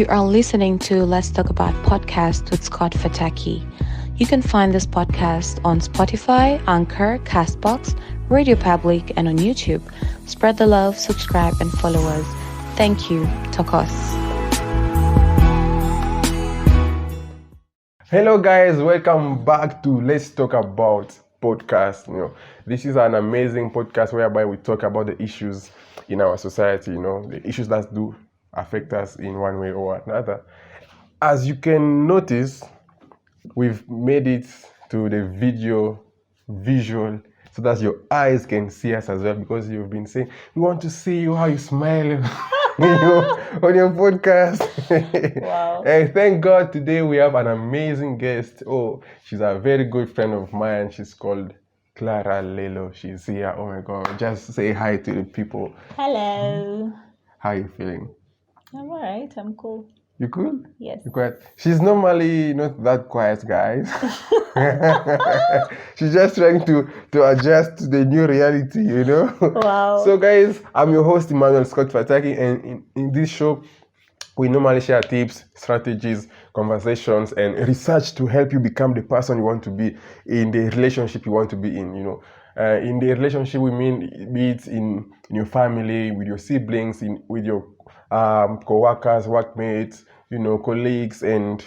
You are listening to Let's Talk About podcast with Scott Fataki. You can find this podcast on Spotify, Anchor, Castbox, Radio Public, and on YouTube. Spread the love, subscribe, and follow us. Thank you. Tokos. Hello guys, welcome back to Let's Talk About podcast. This is an amazing podcast whereby we talk about the issues in our society, the issues that do affect us in one way or another. As you can notice, we've made it to the visual, so that your eyes can see us as well, because you've been saying, we want to see you, how you smile on your podcast. Wow. And thank God today we have an amazing guest. Oh, she's a very good friend of mine. She's called Clara Lelo. She's here. Oh my God. Just say hi to the people. Hello. How are you feeling? I'm alright. I'm cool. You cool? Yes. You quiet? She's normally not that quiet, guys. She's just trying to adjust to the new reality, Wow. So, guys, I'm your host, Emmanuel Scott Fataki, and in this show, we normally share tips, strategies, conversations, and research to help you become the person you want to be in the relationship you want to be in, in the relationship, we mean be it in your family, with your siblings, with your co-workers, workmates, colleagues, and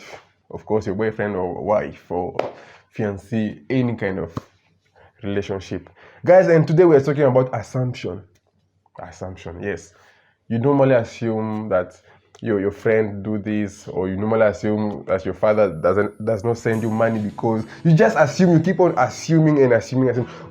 of course your boyfriend or wife or fiancé, any kind of relationship. Guys, and today we are talking about assumption. Yes. You normally assume that your friend do this, or you normally assume that your father does not send you money, because you just assume, you keep on assuming.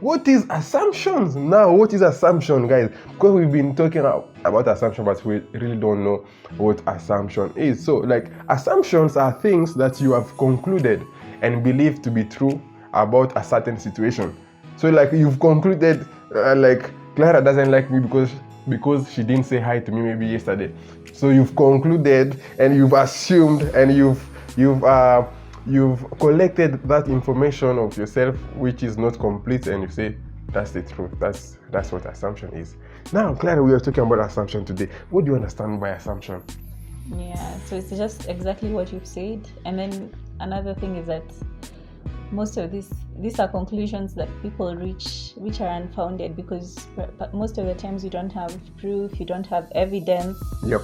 What is assumptions? Now, what is assumption, guys? Because we've been talking about assumption, but we really don't know what assumption is. So, assumptions are things that you have concluded and believe to be true about a certain situation. So, you've concluded, Clara doesn't like me because she didn't say hi to me maybe yesterday. So you've concluded and you've assumed and you've collected that information of yourself which is not complete, and you say that's the truth. That's what assumption is. Now, Clara, we are talking about assumption today. What do you understand by assumption? Yeah, so it's just exactly what you've said. And then another thing is that most of these are conclusions that people reach which are unfounded, because most of the times you don't have proof, you don't have evidence. Yep.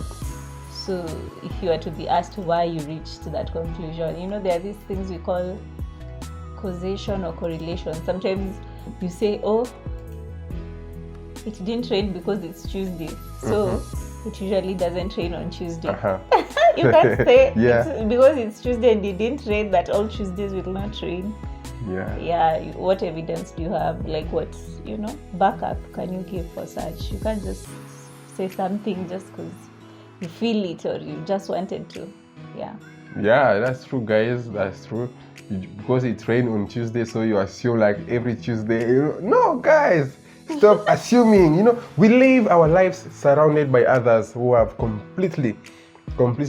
So if you are to be asked why you reached to that conclusion, there are these things we call causation or correlation. Sometimes you say, oh, it didn't rain because it's Tuesday, so it usually doesn't rain on Tuesday. You can't say because it's Tuesday and it didn't rain that all Tuesdays will not rain. Yeah. What evidence do you have? What backup can you give for such? You can't just say something just because you feel it or you just wanted to. Yeah, that's true, guys. That's true. Because it rained on Tuesday, so you assume every Tuesday. No, guys. Stop assuming. We live our lives surrounded by others who have completely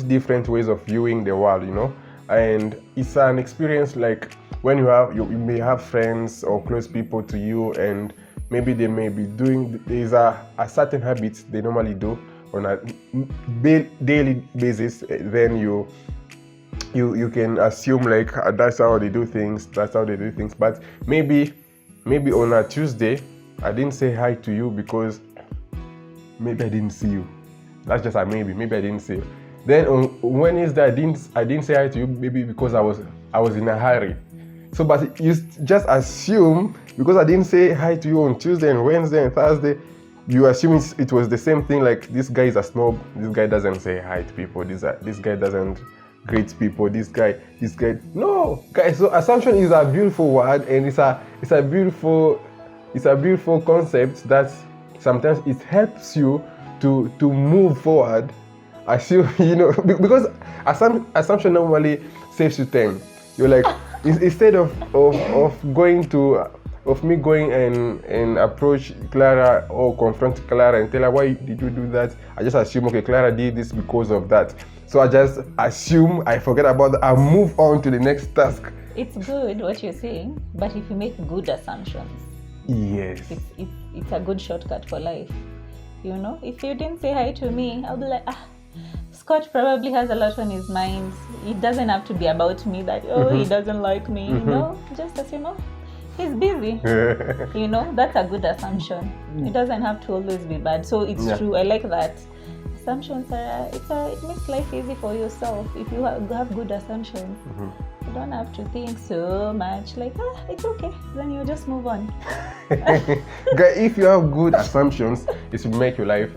different ways of viewing the world, and it's an experience when you may have friends or close people to you, and maybe they may be doing, there's a certain habit they normally do on a daily basis. Then you can assume that's how they do things, but maybe on a Tuesday I didn't say hi to you because maybe I didn't see you. That's just a maybe I didn't see you. Then on Wednesday I didn't say hi to you, maybe because I was in a hurry. So, but you just assume, because I didn't say hi to you on Tuesday and Wednesday and Thursday, you assume it was the same thing. This guy is a snob. This guy doesn't say hi to people. This guy doesn't greet people. This guy. No, guys. So assumption is a beautiful word, and it's a beautiful concept that sometimes it helps you to move forward. Assume, because assumption normally saves you time. You're instead of me going and approach Clara or confront Clara and tell her, why did you do that? I just assume, okay, Clara did this because of that. So I just assume, I forget about that, I move on to the next task. It's good what you're saying, but if you make good assumptions, yes, it's a good shortcut for life. If you didn't say hi to me, I'll be like, Scott probably has a lot on his mind. It doesn't have to be about me that, he doesn't like me. No, just assume, he's busy. That's a good assumption. It doesn't have to always be bad. So it's true. I like that. Assumptions it makes life easy for yourself. If you have good assumptions, you don't have to think so much. Like, it's okay. Then you just move on. If you have good assumptions, it will make your life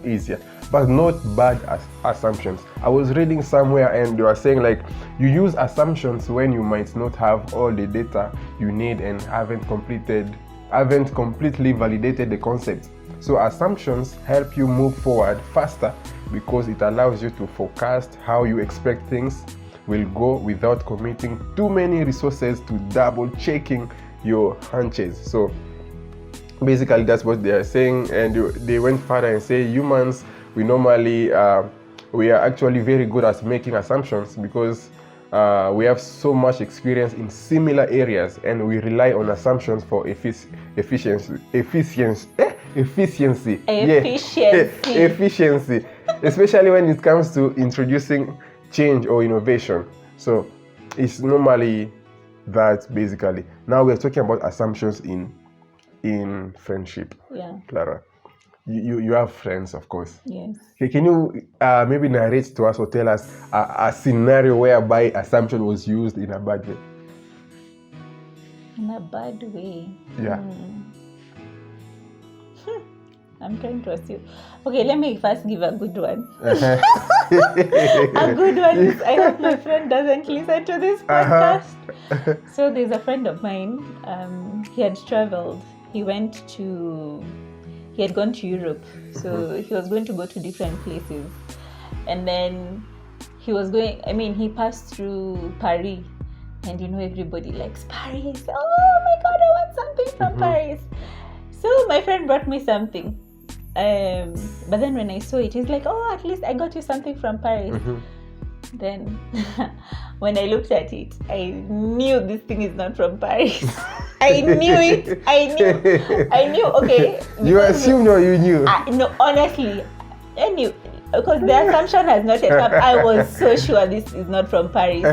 easier. But not bad assumptions. I was reading somewhere and they were saying like you use assumptions when you might not have all the data you need and haven't completely validated the concept. So assumptions help you move forward faster because it allows you to forecast how you expect things will go without committing too many resources to double checking your hunches. So basically that's what they are saying, and they went further and say humans, we normally we are actually very good at making assumptions because we have so much experience in similar areas and we rely on assumptions for efficiency, especially when it comes to introducing change or innovation. So it's normally that basically. Now we're talking about assumptions in friendship. Clara, you have friends, of course. Yes. Okay, can you maybe narrate to us or tell us a scenario whereby assumption was used in a bad way? In a bad way? Yeah. I'm trying to assume. Okay, let me first give a good one. A good one is, I hope my friend doesn't listen to this podcast. So there's a friend of mine, he had traveled. He had gone to Europe. So he was going to go to different places. And then he passed through Paris. And everybody likes Paris. Oh my God, I want something from Paris. So my friend brought me something. But then when I saw it, he's like, at least I got you something from Paris. Then when I looked at it, I knew this thing is not from Paris. I knew it. I knew. Okay. You assumed or you knew? No, honestly, I knew. Because the assumption has not yet come. I was so sure this is not from Paris.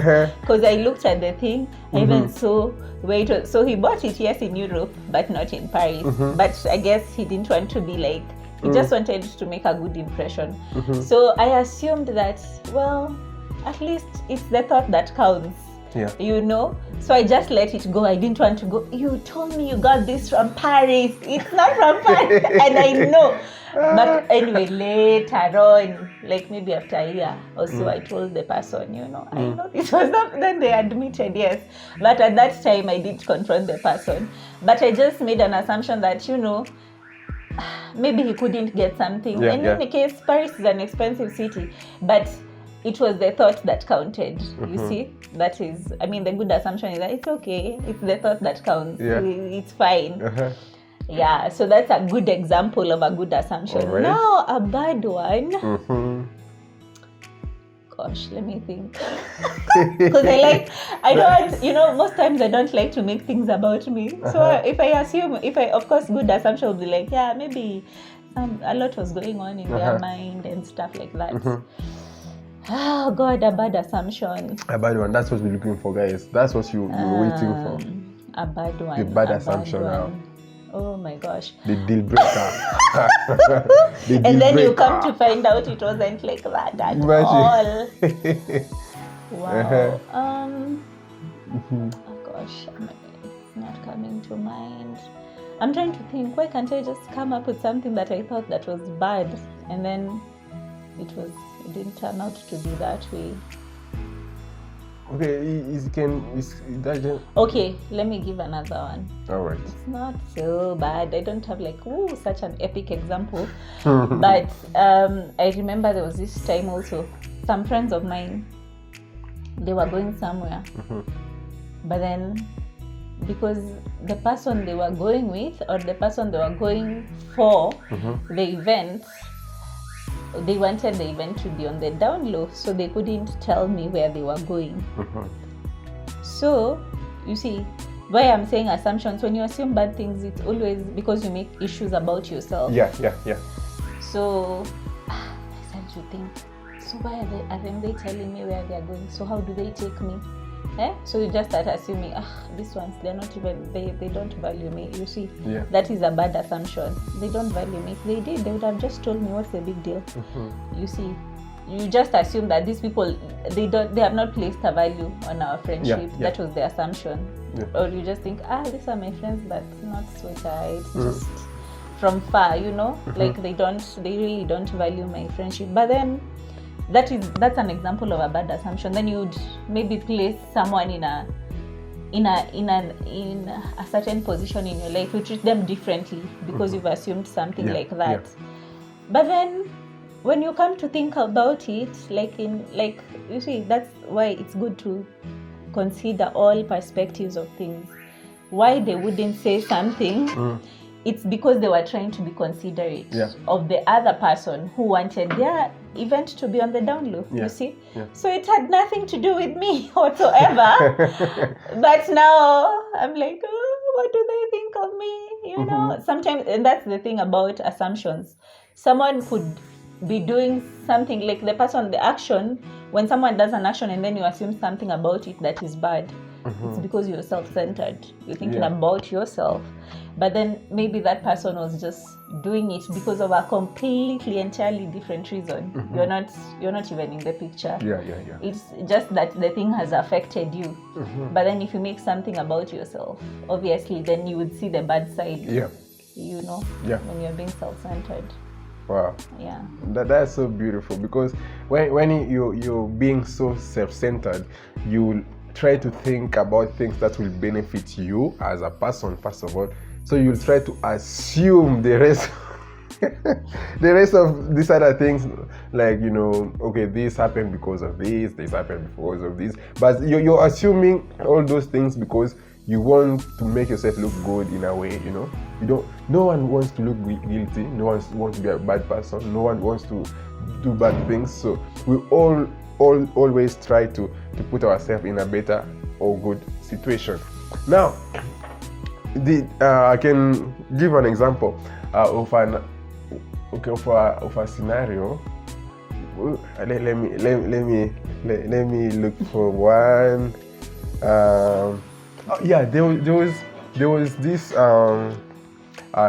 Because I looked at the thing, I even saw where it was. So he bought it, yes, in Europe, but not in Paris. But I guess he didn't want to be like, he just wanted to make a good impression. So I assumed that, well, at least it's the thought that counts. Yeah. So I just let it go. I didn't want to go, you told me you got this from Paris. It's not from Paris. And I know. But anyway, later on, like maybe after a year or so, I told the person, I know this was not, then they admitted, yes. But at that time, I did confront the person. But I just made an assumption that, maybe he couldn't get something. In any case, Paris is an expensive city. But it was the thought that counted. You see? That is, the good assumption is that it's okay. It's the thought that counts. Yeah. It's fine. Yeah, so that's a good example of a good assumption. Right. Now, a bad one. Gosh, let me think. Because most times I don't like to make things about me. So if I assume, of course, good assumption will be like, maybe a lot was going on in their mind and stuff like that. Oh God, a bad assumption. A bad one. That's what we're looking for, guys. That's what you're waiting for. A bad one. The bad assumption now. Oh my gosh. The deal breaker. And then you come to find out it wasn't like that at all. Wow. Oh gosh, it's not coming to mind. I'm trying to think, why can't I just come up with something that I thought that was bad and then it didn't turn out to be that way. Okay, okay, let me give another one. All right. It's not so bad. I don't have such an epic example. But I remember there was this time also, some friends of mine, they were going somewhere. But then, because the person they were going with or the person they were going for the event, they wanted the event to be on the down low, so they couldn't tell me where they were going. So, you see, why I'm saying assumptions, when you assume bad things, it's always because you make issues about yourself. Yeah. So, I started to think. so why aren't they telling me where they're going? So how do they take me? So you just start assuming, these ones, they're not even, they don't value me. You see, that is a bad assumption. They don't value me. If they did, they would have just told me, what's the big deal? You see, you just assume that these people, they have not placed a value on our friendship. That was the assumption. Or you just think, these are my friends, but not sweetheart. It's just from far, like they really don't value my friendship. But then that's an example of a bad assumption. Then you'd maybe place someone in a certain position in your life. You treat them differently because you've assumed something like that. But then when you come to think about it, you see, that's why it's good to consider all perspectives of things. Why they wouldn't say something, it's because they were trying to be considerate of the other person who wanted their event to be on the down low, you see? So it had nothing to do with me whatsoever. But now I'm like, what do they think of me? Sometimes, and that's the thing about assumptions. Someone could be doing something, like the person, the action, when someone does an action and then you assume something about it that is bad, it's because you're self-centered. You're thinking about yourself. But then maybe that person was just doing it because of a completely, entirely different reason. You're not even in the picture. It's just that the thing has affected you. But then if you make something about yourself, obviously then you would see the bad side. When you're being self-centered. Wow. Yeah. That's so beautiful, because when you're being so self-centered, you try to think about things that will benefit you as a person, first of all. So you'll try to assume the rest of these other things, like, okay, this happened because of this happened because of this. But you're assuming all those things because you want to make yourself look good in a way, no one wants to look guilty, no one wants to be a bad person, no one wants to do bad things. So we always try to put ourselves in a better or good situation. Now, I can give an example of a scenario. Let me look for one. There was this.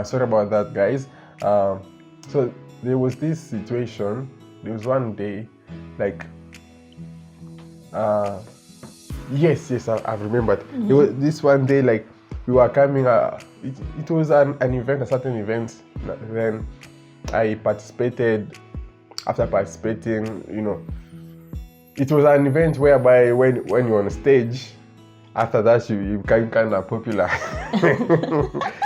Sorry about that, guys. So there was this situation. There was one day, like. Yes, I've remembered. There was this one day, like, we were coming. It was an event, a certain event. Then I participated. After participating, it was an event whereby when you're on stage, after that you become kind of popular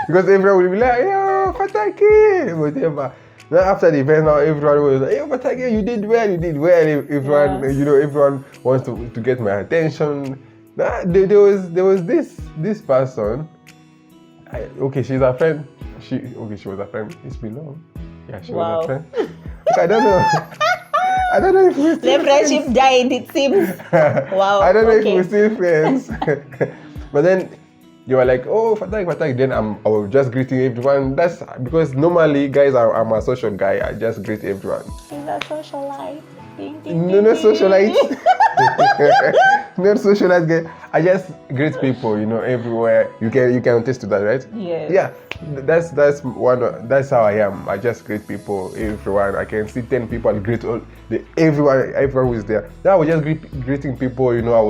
because everyone will be like, "Yo, Fataki," whatever. Then after the event, now everyone was like, "Yo, Fataki, you did well." Everyone, everyone wants to get my attention. There was this person. She's a friend. She was a friend. It's been long. Yeah, she was a friend. I don't know. I don't know if we're still the friendship friends. died, it seems. Wow. I don't know if we're still friends. But then you were like, "Oh, Fataki." Then I was just greeting everyone. That's because normally, guys, I'm a social guy. I just greet everyone. Is that socialite? No, not socialite. Not socialite guy. I just greet people, everywhere. You can attest to that, right? Yes. Yeah. That's how I am. I just greet people, everyone. I can see 10 people and greet everyone who is there. Now I was just greeting people, I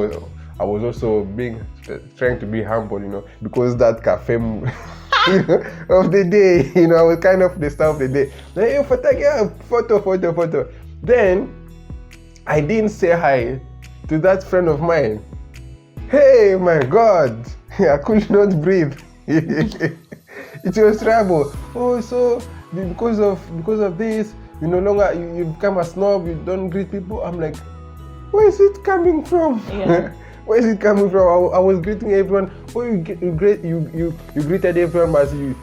was also trying to be humble, because that cafe of the day, I was kind of the star of the day. Then, "Hey, Fataki, photo. Then I didn't say hi to that friend of mine. Hey, my God, I could not breathe. It was trouble. Oh, so because of this, you no longer you become a snob. You don't greet people. I'm like, where is it coming from? Yeah. Where is it coming from? I was greeting everyone. Oh, you greeted everyone, but you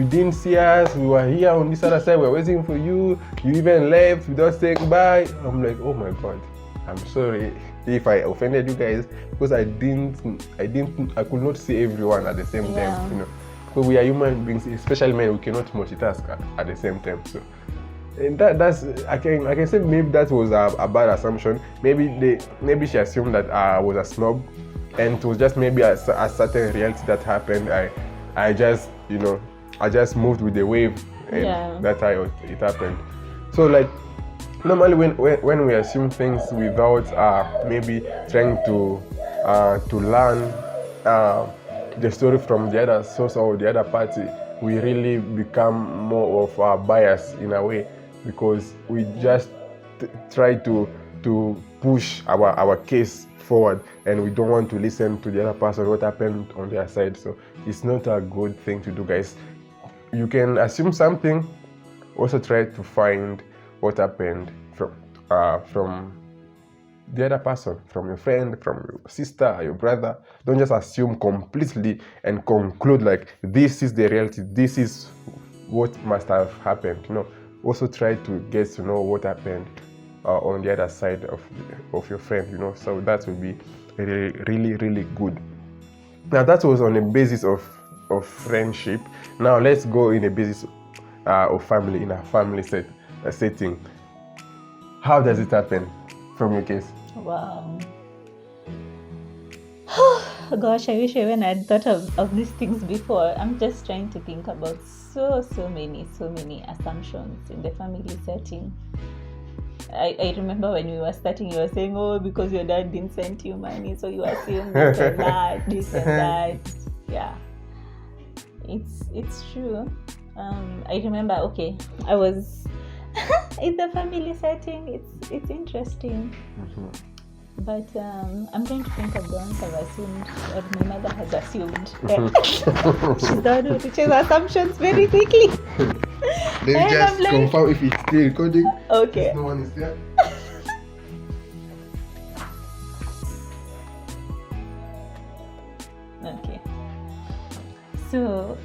didn't see us. We were here on this other side. We were waiting for you. You even left without saying bye. I'm like, oh my God, I'm sorry if I offended you guys, because I could not see everyone at the same time. Because we are human beings, especially men. We cannot multitask at the same time. So And that's I can say maybe that was a bad assumption. Maybe she assumed that I was a snob, and it was just maybe a certain reality that happened. I just moved with the wave, and that's how it happened. So like normally when we assume things without maybe trying to learn the story from the other source or the other party, we really become more of a bias in a way, because we just try to push our case forward, and we don't want to listen to the other person, what happened on their side. So it's not a good thing to do, guys. You can assume something, also try to find what happened from the other person, from your friend, from your sister, your brother. Don't just assume completely and conclude like this is the reality, this is what must have happened. Also try to get to know what happened on the other side of your friend. So that would be really, really, really good. Now that was on the basis of friendship. Now let's go in the basis of family, in a family setting. How does it happen from your case? Wow. Gosh, I wish I even had thought of these things before. I'm just trying to think about so many assumptions in the family setting. I remember when we were starting, you were saying, oh, because your dad didn't send you money, so you assume this and that, this and that. Yeah, it's true. I remember, okay, I was in the family setting. It's interesting. But I'm trying to think of the ones I've assumed, or my mother has assumed. She's the one who teaches assumptions very quickly. Let me just confirm if it's still recording. Okay. No one is there. Okay. So,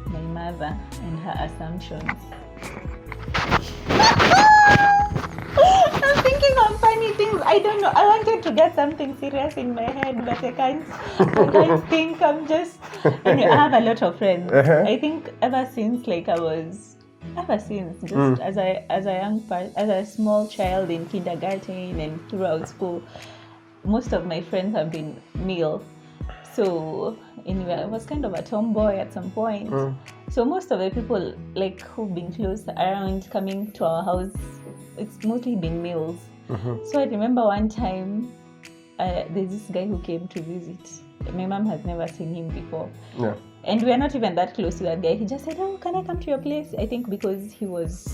my mother and her assumptions. I'm thinking of funny things. I don't know. I wanted to get something serious in my head, but I can't think. I have a lot of friends. I think ever since just as a small child in kindergarten and throughout school, most of my friends have been male. So anyway, I was kind of a tomboy at some point. So most of the people who've been close around coming to our house, it's mostly been males. So I remember one time there's this guy who came to visit. My mom has never seen him before. Yeah. And we're not even that close to that guy. He just said, oh, can I come to your place? I think because he was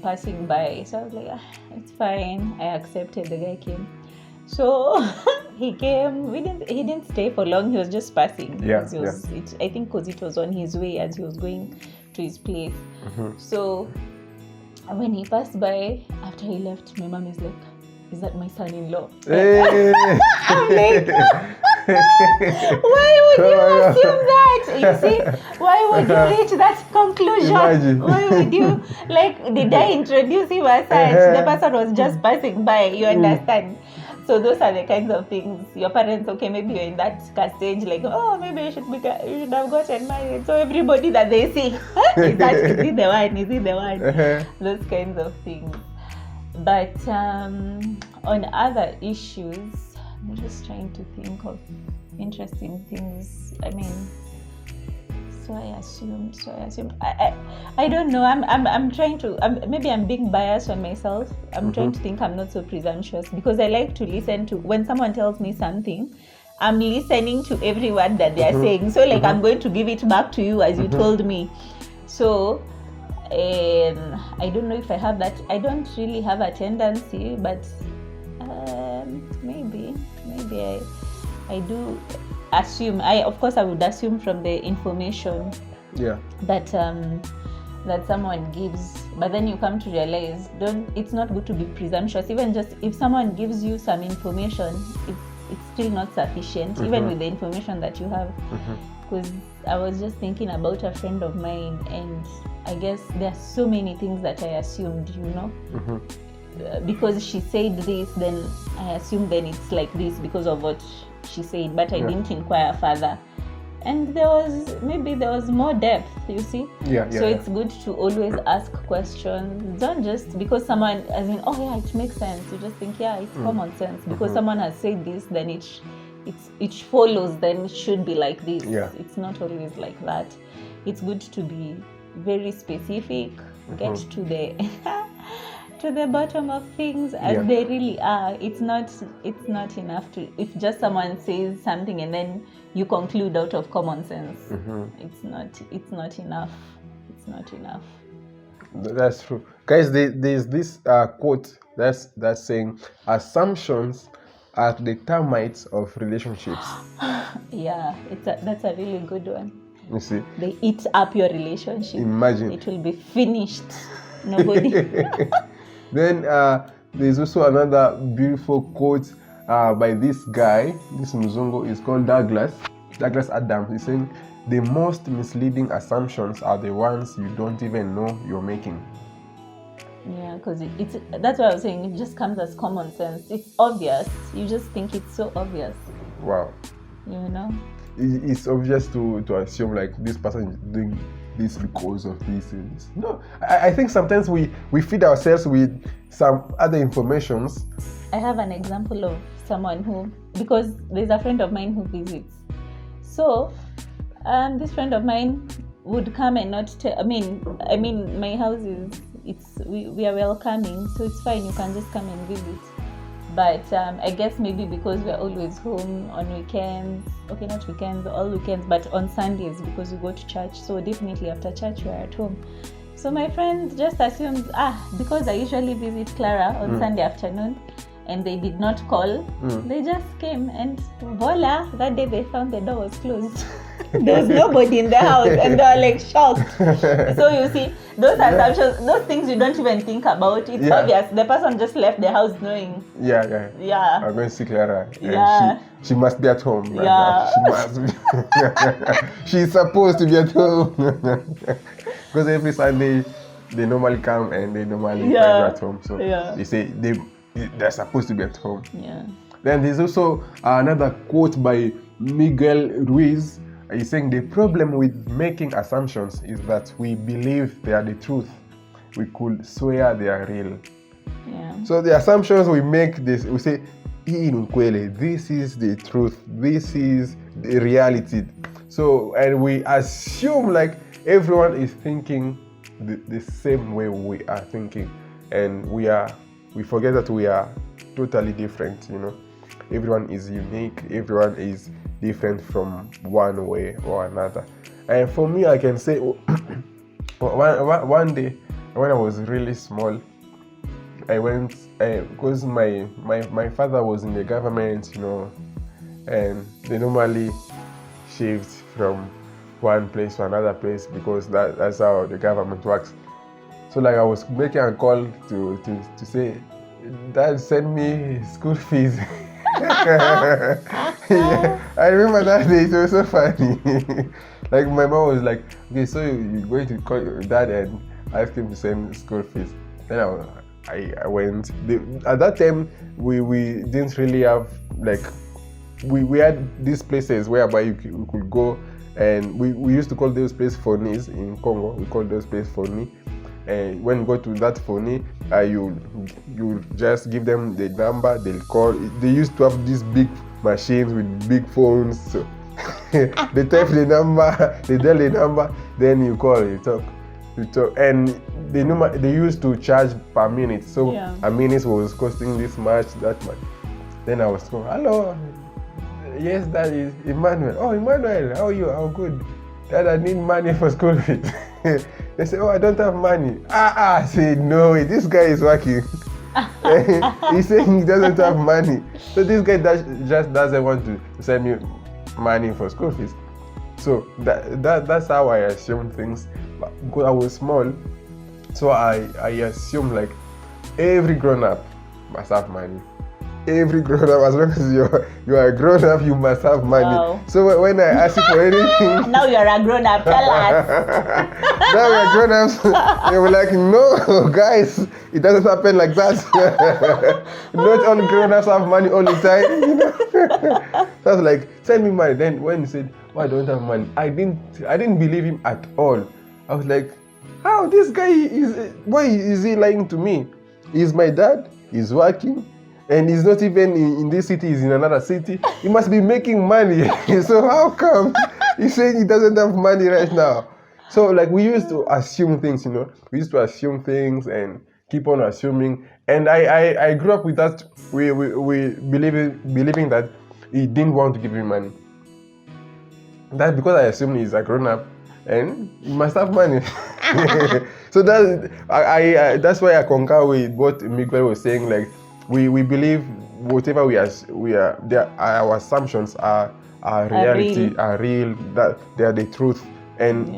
passing by. So I was like, it's fine. I accepted. The guy came. So he came. He didn't stay for long. He was just passing. I think because it was on his way as he was going to his place. So when he passed by, after he left, my mom is like, is that my son-in-law? Hey. I'm like, why would you assume that? You see, why would you reach that conclusion? Imagine. Why would you, did I introduce him as such? The person was just passing by, you understand? So those are the kinds of things. Your parents, okay, maybe you're in that stage, oh, maybe you should have gotten married. So everybody that they see, is he the one? Is he the one? Those kinds of things. But on other issues, I'm just trying to think of interesting things. I mean, so I assumed. I don't know. I'm trying to. Maybe I'm being biased on myself. I'm trying to think I'm not so presumptuous, because I like to listen to when someone tells me something. I'm listening to every word that they are saying. So I'm going to give it back to you as you told me. So I don't know if I have that. I don't really have a tendency, but maybe I do assume. Of course I would assume from the information that someone gives, but then you come to realize it's not good to be presumptuous. Even just if someone gives you some information, it's still not sufficient, even with the information that you have. Because I was just thinking about a friend of mine, and I guess there are so many things that I assumed, because she said this, then I assumed then it's like this because of what she said, but I didn't inquire further. and there was more depth, you see. So it's good to always ask questions. Don't just because someone, as in, oh yeah, it makes sense, you just think, yeah, it's common sense because someone has said this, then it follows, then it should be like this. It's not always like that. It's good to be very specific, get to the to the bottom of things as they really are. It's not enough to, if just someone says something and then you conclude out of common sense. It's not enough. It's not enough. That's true, guys. There's this quote that's saying assumptions are the termites of relationships. That's a really good one. You see, they eat up your relationship. Imagine it will be finished. Nobody. Then there's also another beautiful quote by this guy, this Mzungu, is called Douglas Adams. He's saying the most misleading assumptions are the ones you don't even know you're making. Yeah, because that's what I was saying. It just comes as common sense. It's obvious. You just think it's so obvious. Wow. You know? It's obvious to assume like this person is doing this because of these things. No, I think sometimes we feed ourselves with some other informations. I have an example of someone who, because there's a friend of mine who visits. So, this friend of mine would come and not tell. I mean, my house we are welcoming, so it's fine. You can just come and visit. But I guess maybe because we're always home on weekends, okay, not weekends, all weekends, but on Sundays because we go to church. So definitely after church we're at home. So my friend just assumes, because I usually visit Clara on Sunday afternoon, and they did not call, they just came, and voila, that day they found the door was closed. There was nobody in the house, and they were like shocked. So you see, those assumptions, those things you don't even think about. It's obvious. The person just left the house knowing. Yeah. I'm going to see Clara. Yeah. She must be at home. Yeah. She must be. She's supposed to be at home. Because every Sunday they normally come and they normally find her at home. So they say they're supposed to be at home. Yeah. Then there's also another quote by Miguel Ruiz. He's saying the problem with making assumptions is that we believe they are the truth. We could swear they are real. Yeah. So the assumptions we make, we say, this is the truth. This is the reality. So, and we assume like everyone is thinking the same way we are thinking. And we forget that we are totally different, you know. Everyone is unique. Everyone is different from one way or another. And for me, I can say one day when I was really small, I went because my father was in the government, you know, and they normally shift from one place to another place because that's how the government works. So like I was making a call to say, Dad, send me school fees. Yeah, I remember that day. It was so funny. Like my mom was like, okay, so you're going to call your dad and ask him to send school fees. Then I went. At that time we didn't really have like we had these places whereby you could go, and we used to call those places phonies in Congo. We call those places phony. And when you go to that phony, you just give them the number, they'll call. They used to have these big machines with big phones. So they type the number, they dial the number, then you call, you talk. And they used to charge per minute. So a minute was costing this much, that much. Then I was going, hello, yes, that is Emmanuel. Oh, Emmanuel, how are you? How good? Dad, I need money for school fees. They say, oh, I don't have money. I say, no, this guy is working. He's saying he doesn't have money. So this guy just doesn't want to send me money for school fees. So that's how I assume things. Because I was small, so I assume like every grown-up must have money. Every grown-up, as long as you are a grown-up, you must have money. Wow. So when I ask you for anything... Now you're a grown-up, tell us. Now we're grown-ups, they were like, no, guys, it doesn't happen like that. Not all grown-ups have money all the time. You know? So I was like, send me money. Then when he said, why don't I have money? I didn't believe him at all. I was like, how this guy why is he lying to me? He's my dad, he's working, and he's not even in this city, he's in another city. He must be making money. So how come he's saying he doesn't have money right now? So like we used to assume things, we used to assume things and keep on assuming. And I grew up with that, we believing that he didn't want to give me money. That's because I assumed he's a grown up and he must have money. So that's why I concur with what Miguel was saying. Like we believe whatever our assumptions are reality, are real, that they are the truth. And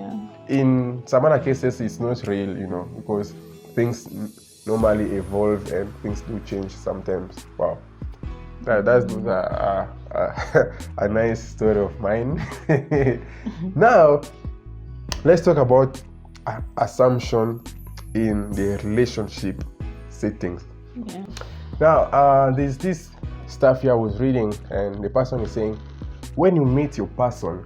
in some other cases it's not real, because things normally evolve and things do change sometimes. Wow. That's a nice story of mine. Now, let's talk about assumption in the relationship settings. Yeah. Now, there's this stuff here I was reading, and the person is saying, when you meet your person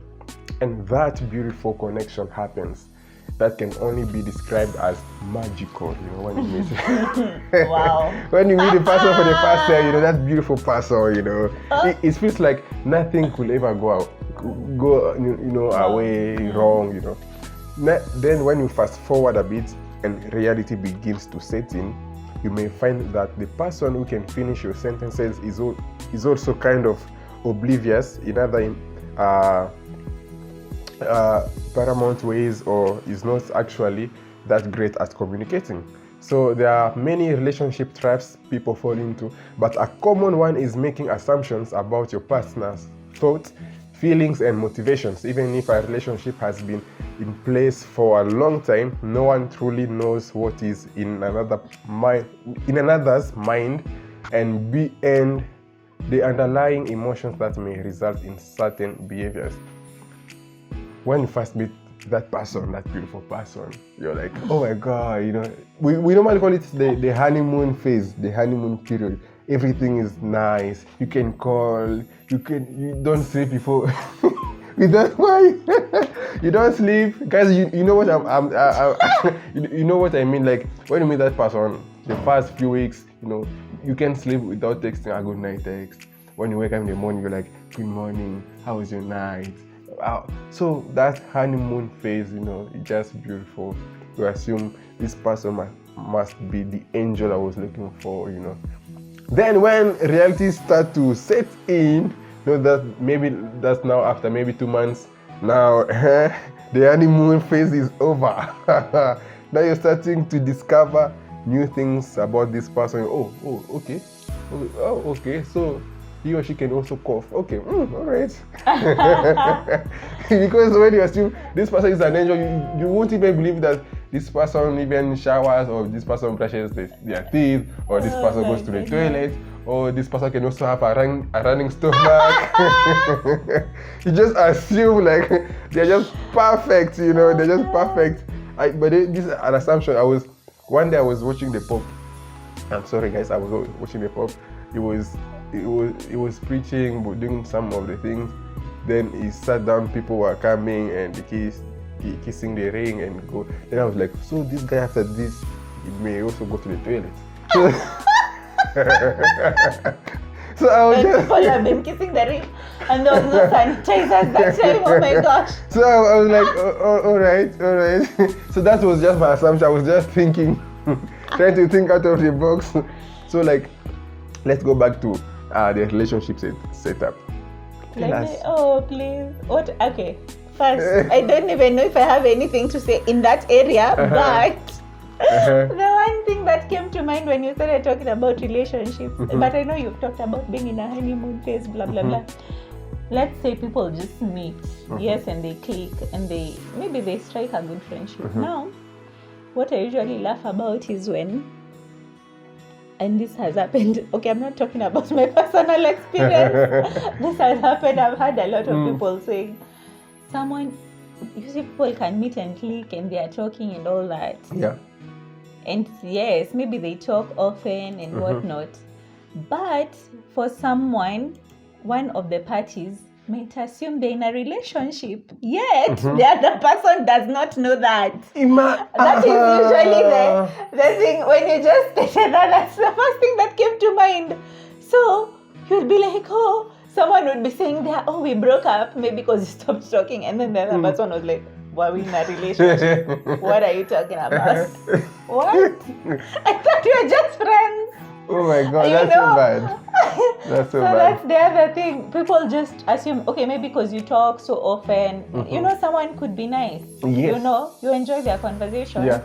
and that beautiful connection happens, that can only be described as magical, when you meet. Wow. When you meet the person for the first time, that beautiful person, it feels like nothing could ever go away wrong, Then when you fast forward a bit and reality begins to set in, you may find that the person who can finish your sentences is also kind of oblivious in other paramount ways, or is not actually that great at communicating. So there are many relationship traps people fall into, but a common one is making assumptions about your partner's thoughts, feelings, and motivations. Even if a relationship has been in place for a long time, no one truly knows what is in another's mind and the underlying emotions that may result in certain behaviors. When you first meet that person, that beautiful person, you're like, oh my God, we normally call it the honeymoon phase, the honeymoon period. Everything is nice. You can call, you don't sleep before. You don't sleep, guys. You know what you know what I mean. Like when you meet that person, the first few weeks, you can sleep without texting a good night text. When you wake up in the morning, you're like, good morning, how was your night? So that honeymoon phase, it's just beautiful. To assume this person must be the angel I was looking for, Then when reality starts to set in, that maybe that's now after maybe 2 months. Now the honeymoon phase is over. Now you're starting to discover new things about this person. Okay. So he or she can also cough. Okay, all right. Because when you assume this person is an angel, you won't even believe that this person even showers, or this person brushes their teeth, or this person goes to the toilet, or this person can also have a running stomach. You just assume like they're just perfect, they're just perfect. But this is an assumption. One day I was watching the Pope. I'm sorry guys, I was watching the Pope. He was preaching, but doing some of the things. Then he sat down, people were coming and kissing the ring and go. Then I was like, so this guy after this, he may also go to the toilet. So I was just... people have been kissing the ring and there was no sanitizers that time. Oh my gosh. So I was like, all right. So that was just my assumption. I was just thinking, trying to think out of the box. So like, let's go back to the relationship setup. Please. What? Okay. First, I don't even know if I have anything to say in that area, but the one thing that came to mind when you started talking about relationships, but I know you've talked about being in a honeymoon phase, blah, blah, blah. Let's say people just meet, yes, and they click, and maybe they strike a good friendship. Now, what I usually laugh about is when, and this has happened, okay, I'm not talking about my personal experience. This has happened. I've had a lot of people saying, you see people can meet and click and they are talking and all that. Yeah. And yes, maybe they talk often and whatnot. But for someone, one of the parties might assume they're in a relationship, yet the other person does not know that. That is usually the thing when you just stated that. That's the first thing that came to mind. So you'll be like, oh, someone would be saying that, oh, we broke up, maybe because you stopped talking, and then the other person was like, were we in a relationship? What are you talking about? What? I thought we were just friends. Oh my God, that's so bad. That's so bad. That's the other thing. People just assume, okay, maybe because you talk so often, someone could be nice. Yes. You enjoy their conversation. Yeah.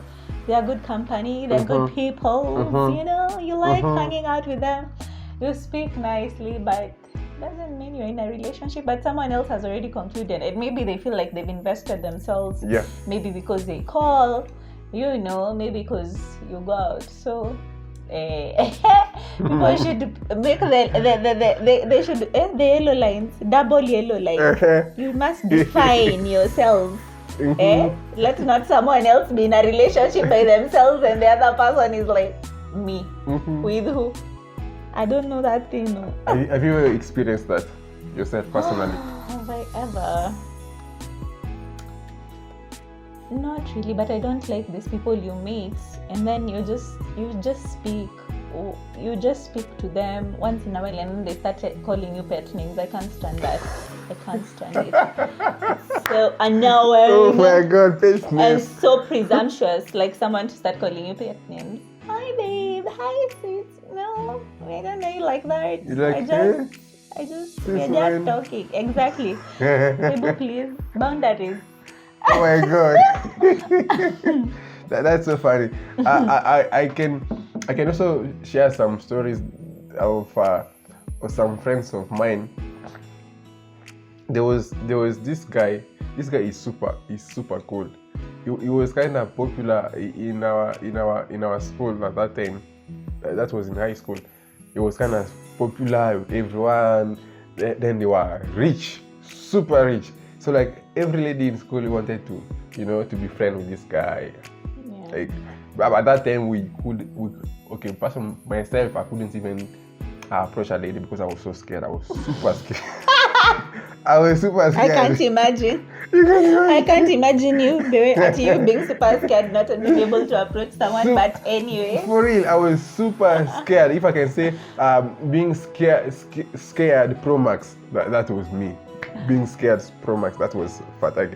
They're good company, they're good people, you like hanging out with them. You speak nicely, but doesn't mean you're in a relationship. But someone else has already concluded, and maybe they feel like they've invested themselves. Yeah. Maybe because they call, maybe because you go out. So people should make they should the yellow lines, double yellow lines. You must define yourself. Let not someone else be in a relationship by themselves and the other person is like, me with who? I don't know that thing. No. Have you ever experienced that yourself personally? Have I ever? Not really, but I don't like these people you meet and then you just speak. You just speak to them once in a while and then they start calling you pet names. I can't stand that. I can't stand it. It's so annoying. Oh my God, pet and names. so presumptuous, like someone to start calling you pet names. Hi babe, hi sis. No, I don't know you like that. You like we're just talking. Exactly. Babe, please, boundaries. Oh my God. That's so funny. I can also share some stories of some friends of mine. There was this guy. This guy is super cool. He was kind of popular in our school at that time. That was in high school. He was kind of popular with everyone. Then they were rich, super rich. So like every lady in school wanted to be friends with this guy. Yeah. Like, but at that time myself, I couldn't even approach a lady because I was so scared. I was super scared. I was super scared. I can't imagine. I can't imagine you being super scared, not being able to approach someone. But anyway, for real, I was super scared. If I can say, being scared Pro Max. That was me. Being scared Pro Max. That was Fataki.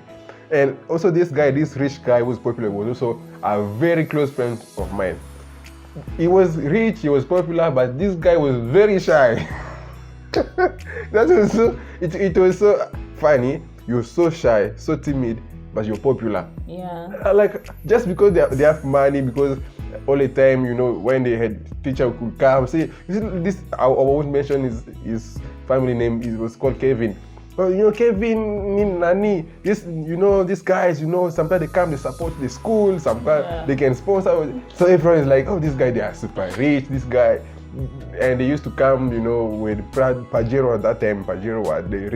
And also this rich guy who was popular, was also a very close friend of mine. He was rich, he was popular, but this guy was very shy. That was it was so funny. You're so shy, so timid, but you're popular. Yeah. Like just because they have money, because all the time, when they had teacher could come, say, this I won't mention his family name. It was called Kevin. Oh, Kevin, Nani, these guys, sometimes they come, they support the school, sometimes they can sponsor. So everyone is like, oh, this guy, they are super rich, this guy. And they used to come, with Pajero at that time. Pajero was the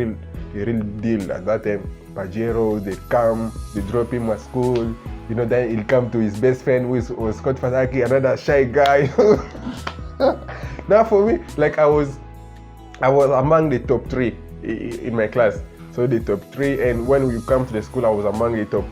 real deal at that time. Pajero, they come, they drop him at school. Then he'll come to his best friend, who was Scott Fataki, another shy guy. Now for me, like I was among the top 3 in my class. So the top 3, and when we come to the school, I was among the top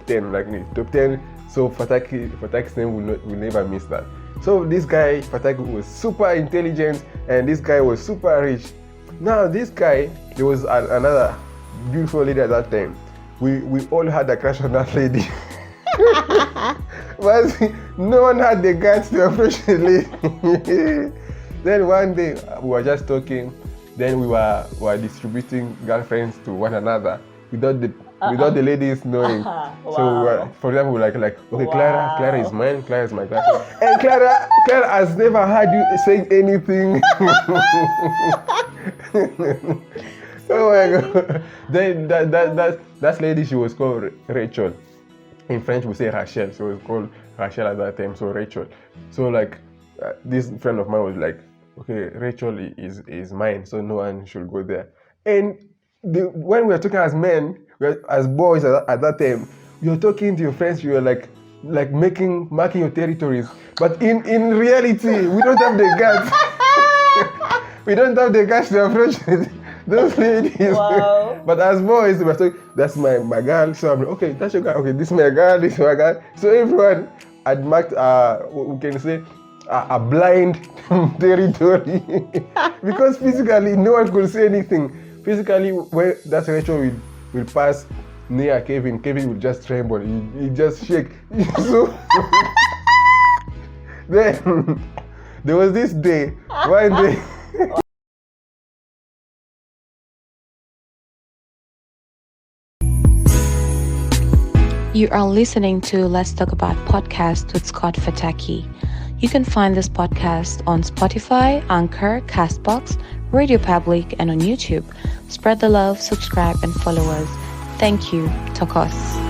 10, like the top 10. So Fataki's name will never miss that. So this guy, Fataki, was super intelligent, and this guy was super rich. Now this guy, there was another beautiful lady at that time. We all had a crush on that lady. But no one had the guts to approach the lady. Then one day, we were just talking. Then we were distributing girlfriends to one another without the ladies knowing. Wow. So for example, like okay, Wow. Clara is mine, Clara is my girlfriend, and Clara has never heard you saying anything. Oh my God! Then that lady, she was called Rachel. In French, we say Rachel. She was called Rachel at that time, so Rachel. So like this friend of mine was like, okay, Rachel is mine, so no one should go there. And when we were talking as men, as boys at that time, you're talking to your friends, you were like marking your territories. But in reality, we don't have the guts. We don't have the guts to approach Those ladies. Wow. But as boys, they were saying, that's my girl. So I'm like, okay, that's your girl. Okay, this is my girl. This is my girl. So everyone had marked, we can say, a blind territory. Because physically, no one could say anything. Physically, when that Rachel will pass near Kevin will just tremble. He just shake. So then there was this day, one day. You are listening to Let's Talk About podcast with Scott Fataki. You can find this podcast on Spotify, Anchor, Castbox, Radio Public, and on YouTube. Spread the love, subscribe, and follow us. Thank you. Tokos.